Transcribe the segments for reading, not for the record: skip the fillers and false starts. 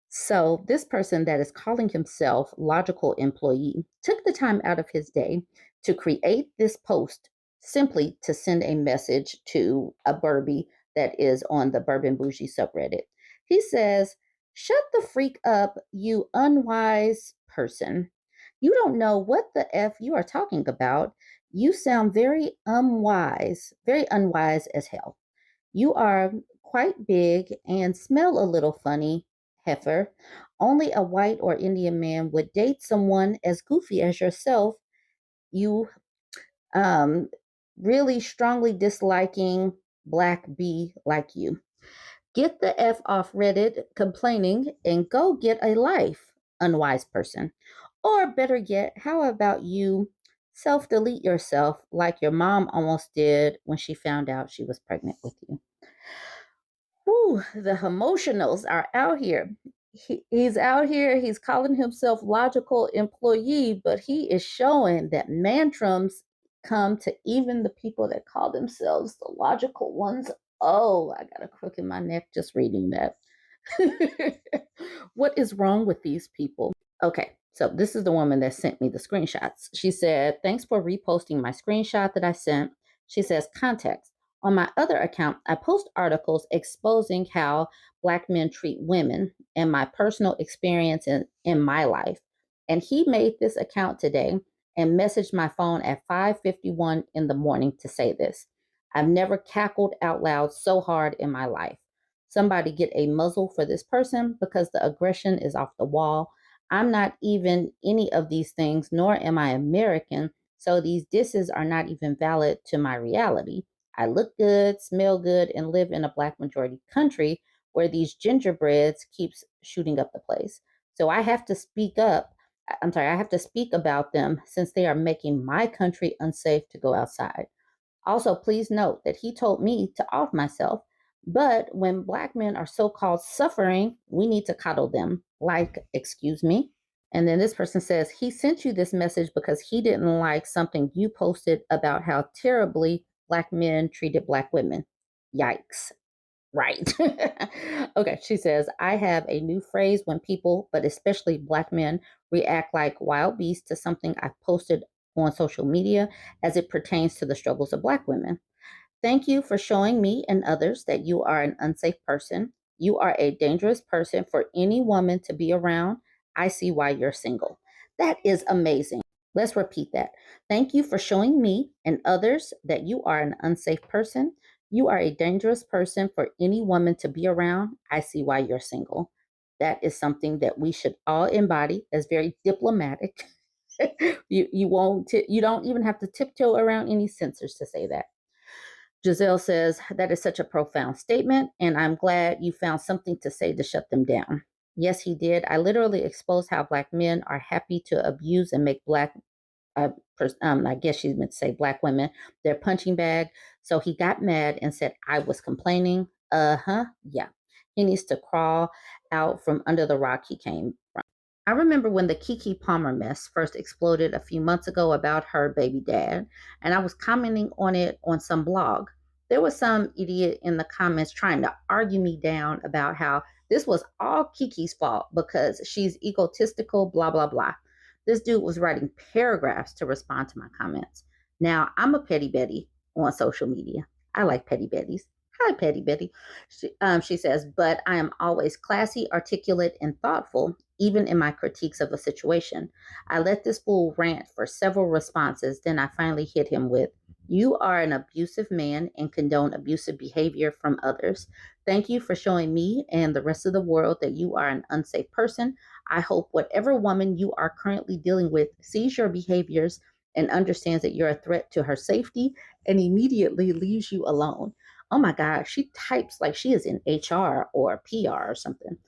So, this person that is calling himself logical employee took the time out of his day to create this post simply to send a message to a Burbie that is on the Bourbon Bougie subreddit. He says, "Shut the freak up, you unwise person. You don't know what the F you are talking about. You sound very unwise as hell. You are quite big and smell a little funny, heifer. Only a white or Indian man would date someone as goofy as yourself. You um, really strongly disliking black B like you. Get the F off Reddit complaining and go get a life, unwise person. Or better yet, how about you self delete yourself like your mom almost did when she found out she was pregnant with you?" Whew, the emotionals are out here. He's out here, he's calling himself logical employee, but he is showing that mantrums come to even the people that call themselves the logical ones. Oh, I got a crook in my neck just reading that. What is wrong with these people? Okay, so this is the woman that sent me the screenshots. She said, "Thanks for reposting my screenshot that I sent." She says, "Context. On my other account, I post articles exposing how Black men treat women and my personal experience in my life. And he made this account today and messaged my phone at 5:51 in the morning to say this. I've never cackled out loud so hard in my life. Somebody get a muzzle for this person because the aggression is off the wall. I'm not even any of these things, nor am I American, so these disses are not even valid to my reality. I look good, smell good, and live in a black majority country where these gingerbreads keeps shooting up the place. So I have to speak up. I have to speak about them since they are making my country unsafe to go outside. Also, please note that he told me to off myself. But when black men are so called suffering, we need to coddle them. Like, excuse me. And then this person says, he sent you this message because he didn't like something you posted about how terribly black men treated black women. Yikes. Right. Okay. She says, I have a new phrase when people, but especially black men, react like wild beasts to something I posted on social media as it pertains to the struggles of black women. Thank you for showing me and others that you are an unsafe person. You are a dangerous person for any woman to be around. I see why you're single. That is amazing. Let's repeat that. Thank you for showing me and others that you are an unsafe person. You are a dangerous person for any woman to be around. I see why you're single. That is something that we should all embody as very diplomatic. You don't even have to tiptoe around any censors to say that. Giselle says, that is such a profound statement, and I'm glad you found something to say to shut them down. Yes, he did. I literally exposed how black men are happy to abuse and make uh, I guess she meant to say black women, their punching bag. So he got mad and said, I was complaining. Yeah. He needs to crawl out from under the rock he came from. I remember when the Kiki Palmer mess first exploded a few months ago about her baby dad, and I was commenting on it on some blog. There was some idiot in the comments trying to argue me down about how this was all Kiki's fault because she's egotistical, blah, blah, blah. This dude was writing paragraphs to respond to my comments. Now, I'm a petty Betty on social media. I like petty Betties. Hi, Petty Betty. She says, but I am always classy, articulate, and thoughtful, even in my critiques of a situation. I let this fool rant for several responses, then I finally hit him with, you are an abusive man and condone abusive behavior from others. Thank you for showing me and the rest of the world that you are an unsafe person. I hope whatever woman you are currently dealing with sees your behaviors and understands that you're a threat to her safety and immediately leaves you alone. Oh my God, she types like she is in HR or PR or something.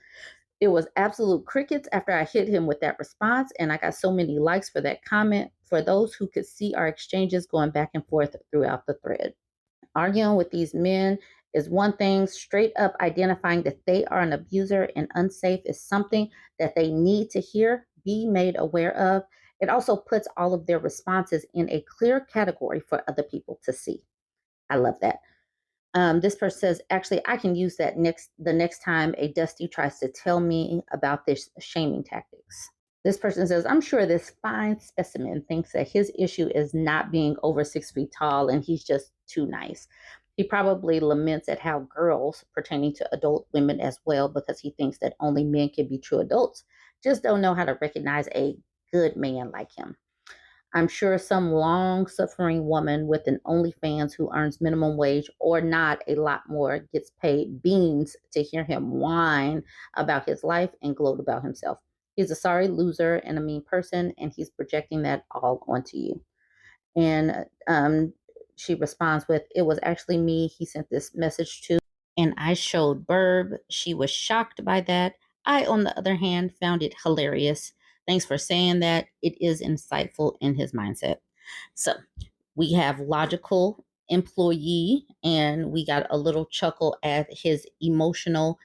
It was absolute crickets after I hit him with that response, and I got so many likes for that comment for those who could see our exchanges going back and forth throughout the thread. Arguing with these men is one thing, straight up identifying that they are an abuser and unsafe is something that they need to hear, be made aware of. It also puts all of their responses in a clear category for other people to see. I love that. This person says, actually, I can use that the next time a Dusty tries to tell me about this shaming tactics. This person says, I'm sure this fine specimen thinks that his issue is not being over 6 feet tall and he's just too nice. He probably laments at how girls, pertaining to adult women as well, because he thinks that only men can be true adults, just don't know how to recognize a good man like him. I'm sure some long suffering woman with an OnlyFans who earns minimum wage or not a lot more gets paid beans to hear him whine about his life and gloat about himself. He's a sorry loser and a mean person, and he's projecting that all onto you. And she responds with, it was actually me he sent this message to, and I showed Burb. She was shocked by that. I, on the other hand, found it hilarious. Thanks for saying that. It is insightful in his mindset. So we have logical employee, and we got a little chuckle at his emotional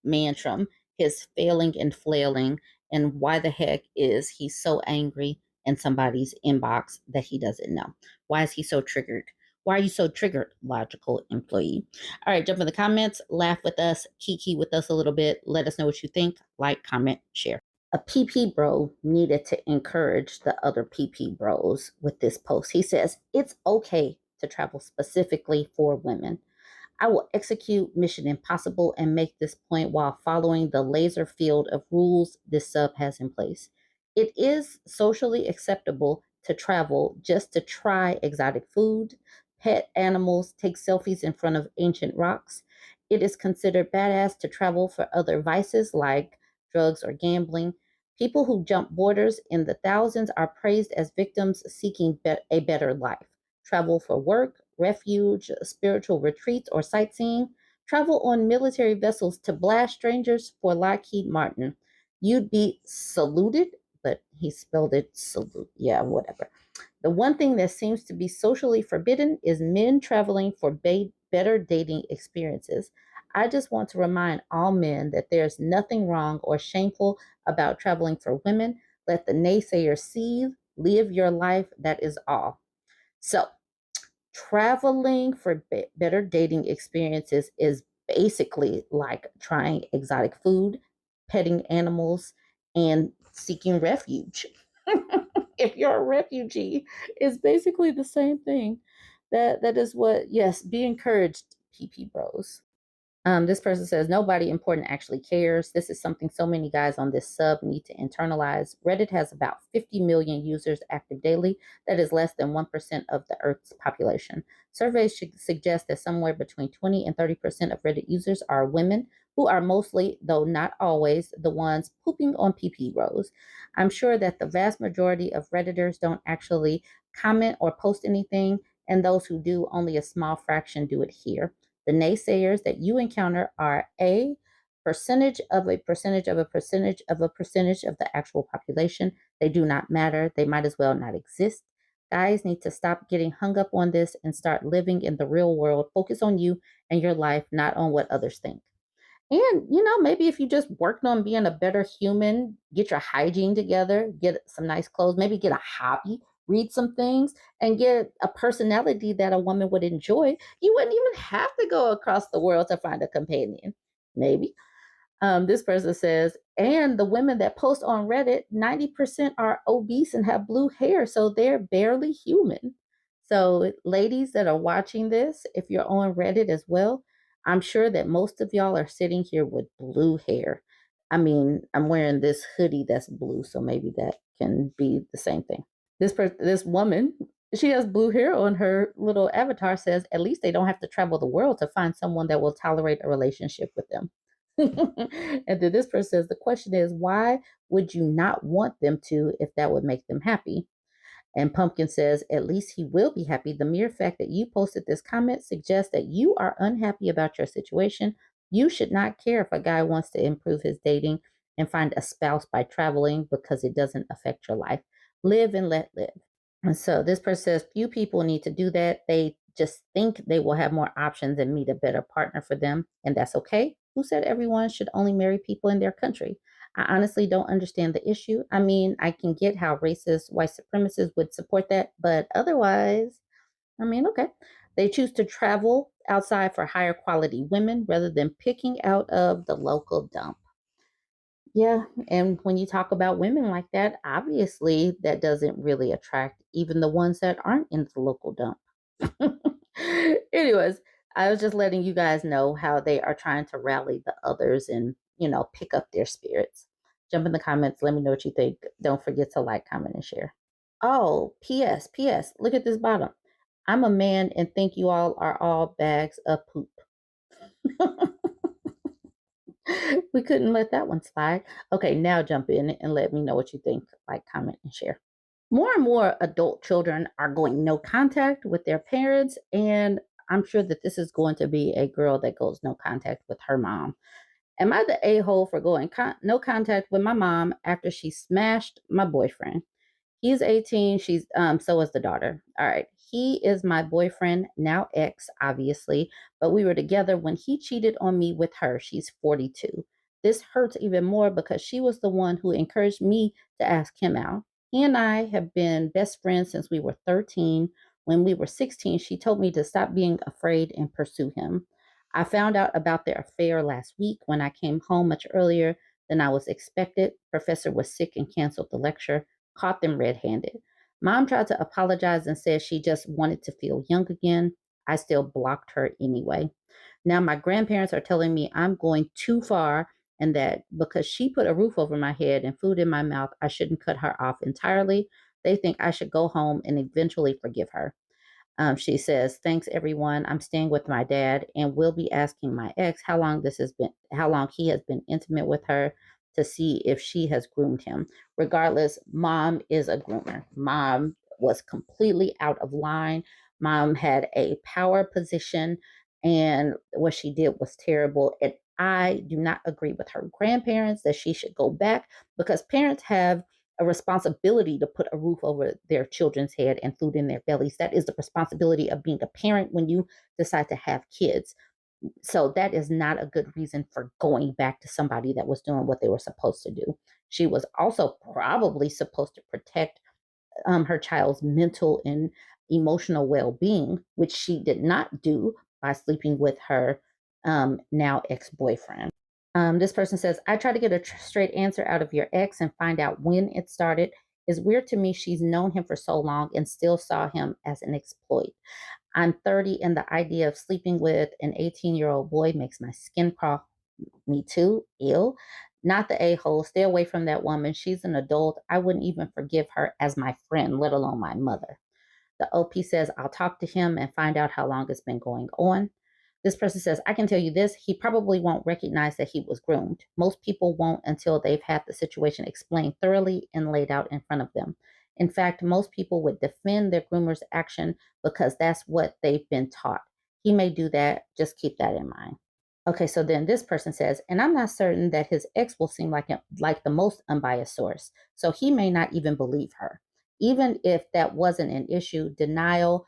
mantrum, his failing and flailing, and why the heck is he so angry in somebody's inbox that he doesn't know? Why is he so triggered? Why are you so triggered, logical employee? All right, jump in the comments, laugh with us, kiki with us a little bit. Let us know what you think. Like, comment, share. A PeePeeBro needed to encourage the other PeePeeBros with this post. He says, it's okay to travel specifically for women. I will execute Mission Impossible and make this point while following the laser field of rules this sub has in place. It is socially acceptable to travel just to try exotic food, pet animals, take selfies in front of ancient rocks. It is considered badass to travel for other vices like drugs or gambling. People who jump borders in the thousands are praised as victims seeking a better life. Travel for work, refuge, spiritual retreats, or sightseeing. Travel on military vessels to blast strangers for Lockheed Martin. You'd be saluted, but he spelled it salute. Yeah, whatever. The one thing that seems to be socially forbidden is men traveling for better dating experiences. I just want to remind all men that there's nothing wrong or shameful about traveling for women. Let the naysayers seethe. Live your life. That is all. So, traveling for better dating experiences is basically like trying exotic food, petting animals, and seeking refuge. If you're a refugee, it's basically the same thing. That is what, yes, be encouraged, PP bros. This person says nobody important actually cares. This is something so many guys on this sub need to internalize. Reddit has about 50 million users active daily. That is less than 1% of the Earth's population. Surveys should suggest that somewhere between 20 and 30% of Reddit users are women, who are mostly, though not always, the ones pooping on PP rows. I'm sure that the vast majority of Redditors don't actually comment or post anything, and those who do, only a small fraction do it here. The naysayers that you encounter are a percentage of a percentage of a percentage of a percentage of the actual population. They do not matter. They might as well not exist. Guys need to stop getting hung up on this and start living in the real world. Focus on you and your life, not on what others think. And, maybe if you just worked on being a better human, get your hygiene together, get some nice clothes, maybe get a hobby, read some things, and get a personality that a woman would enjoy, you wouldn't even have to go across the world to find a companion. Maybe. This person says, and the women that post on Reddit, 90% are obese and have blue hair, so they're barely human. So, ladies that are watching this, if you're on Reddit as well, I'm sure that most of y'all are sitting here with blue hair. I mean, I'm wearing this hoodie that's blue, so maybe that can be the same thing. This woman, she has blue hair on her little avatar, says at least they don't have to travel the world to find someone that will tolerate a relationship with them. And then this person says the question is, why would you not want them to if that would make them happy? And Pumpkin says, at least he will be happy. The mere fact that you posted this comment suggests that you are unhappy about your situation. You should not care if a guy wants to improve his dating and find a spouse by traveling because it doesn't affect your life. Live and let live. And so this person says few people need to do that. They just think they will have more options and meet a better partner for them, and that's okay. Who said everyone should only marry people in their country? I honestly don't understand the issue. I mean, I can get how racist white supremacists would support that, but otherwise, I mean, okay. They choose to travel outside for higher quality women rather than picking out of the local dump. Yeah, and when you talk about women like that, obviously that doesn't really attract even the ones that aren't in the local dump. Anyways, I was just letting you guys know how they are trying to rally the others and, pick up their spirits. Jump in the comments. Let me know what you think. Don't forget to like, comment, and share. Oh, P.S. Look at this bottom. I'm a man and think you all are all bags of poop. We couldn't let that one slide. Okay, now jump in and let me know what you think. Like, comment, and share. More and more adult children are going no contact with their parents, and I'm sure that this is going to be a girl that goes no contact with her mom. Am I the a hole for going no contact with my mom after she smashed my boyfriend? He's 18. So is the daughter. All right. He is my boyfriend, now ex, obviously, but we were together when he cheated on me with her. She's 42. This hurts even more because she was the one who encouraged me to ask him out. He and I have been best friends since we were 13. When we were 16, she told me to stop being afraid and pursue him. I found out about their affair last week when I came home much earlier than I was expected. Professor was sick and canceled the lecture. Caught them red handed. Mom tried to apologize and said she just wanted to feel young again. I still blocked her anyway. Now my grandparents are telling me I'm going too far and that because she put a roof over my head and food in my mouth, I shouldn't cut her off entirely. They think I should go home and eventually forgive her. She says, "Thanks everyone. I'm staying with my dad and will be asking my ex how long he has been intimate with her to see if she has groomed him. Regardless, mom is a groomer. Mom was completely out of line. Mom had a power position and what she did was terrible. And I do not agree with her grandparents that she should go back because parents have a responsibility to put a roof over their children's head and food in their bellies. That is the responsibility of being a parent when you decide to have kids. So that is not a good reason for going back to somebody that was doing what they were supposed to do. She was also probably supposed to protect her child's mental and emotional well-being, which she did not do by sleeping with her now ex-boyfriend. This person says, I try to get a straight answer out of your ex and find out when it started. It's weird to me she's known him for so long and still saw him as an exploit. I'm 30 and the idea of sleeping with an 18-year-old boy makes my skin crawl. Me too, ill. Not the a-hole. Stay away from that woman. She's an adult. I wouldn't even forgive her as my friend, let alone my mother. The OP says, I'll talk to him and find out how long it's been going on. This person says, I can tell you this, he probably won't recognize that he was groomed. Most people won't until they've had the situation explained thoroughly and laid out in front of them. In fact, most people would defend their groomer's action because that's what they've been taught. He may do that. Just keep that in mind. Okay, so then this person says, and I'm not certain that his ex will seem like the most unbiased source, so he may not even believe her. Even if that wasn't an issue, denial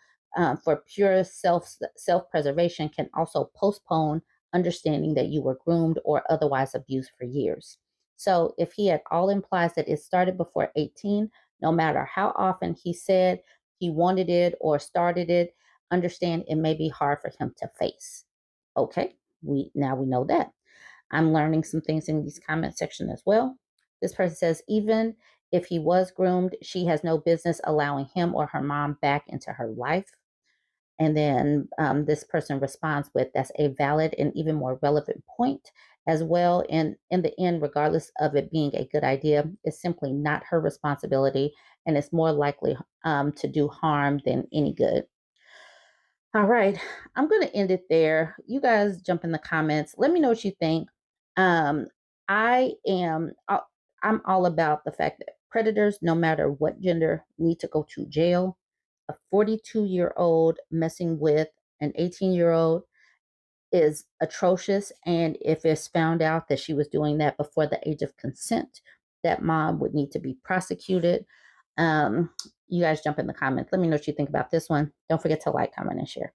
for pure self preservation can also postpone understanding that you were groomed or otherwise abused for years. So if he at all implies that it started before 18, no matter how often he said he wanted it or started it, understand it may be hard for him to face. Okay, we know that. I'm learning some things in these comment section as well. This person says, even if he was groomed, she has no business allowing him or her mom back into her life. And then this person responds with, that's a valid and even more relevant point as well. And in the end, regardless of it being a good idea, it's simply not her responsibility. And it's more likely to do harm than any good. All right, I'm going to end it there. You guys jump in the comments. Let me know what you think. Um, I am I'm all about the fact that predators, no matter what gender, need to go to jail. A 42-year-old messing with an 18-year-old is atrocious, and if it's found out that she was doing that before the age of consent, that mom would need to be prosecuted. You guys jump in the comments. Let me know what you think about this one. Don't forget to like, comment, and share.